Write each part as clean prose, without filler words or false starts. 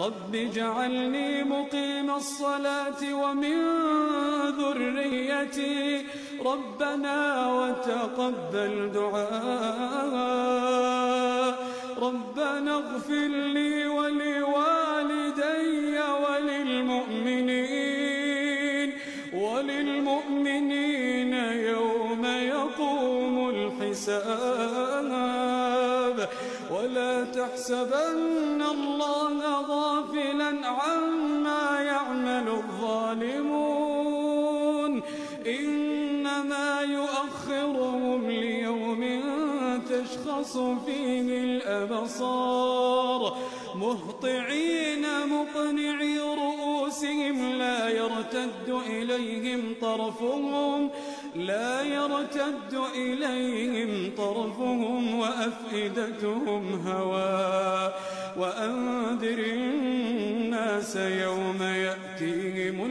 رب اجعلني مقيم الصلاة ومن ذريتي ربنا وتقبل دعاء. ربنا اغفر لي ولوالدي وللمؤمنين يوم يقوم الحساب. ولا تحسبن الله غافلا عما يعمل الظالمون إنما يؤخرهم ليوم تشخص فيه الأبصار مهطعين مقنعي رؤوسهم لا يرتد إليهم طرفهم وأفئدتهم هواء. وأنذر الناس يوم يأتيهم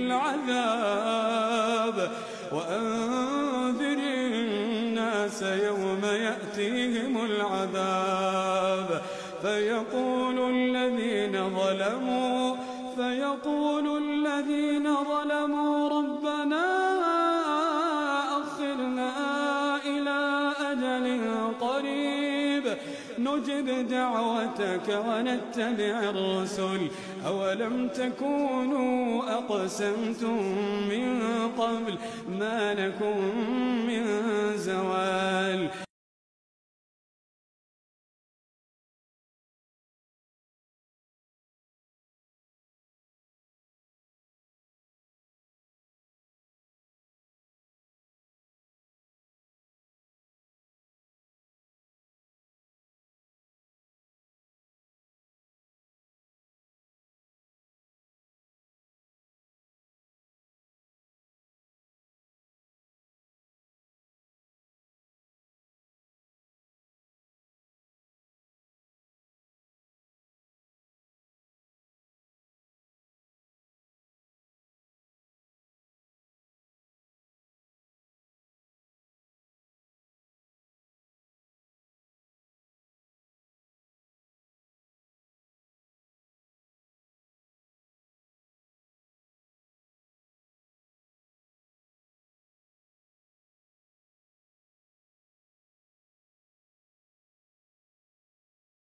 العذاب فيقول الذين ظلموا ربنا أخرنا إلى أجل قريب نجب دعوتك ونتبع الرسل أولم تكونوا أقسمتم من قبل ما لكم من زوال.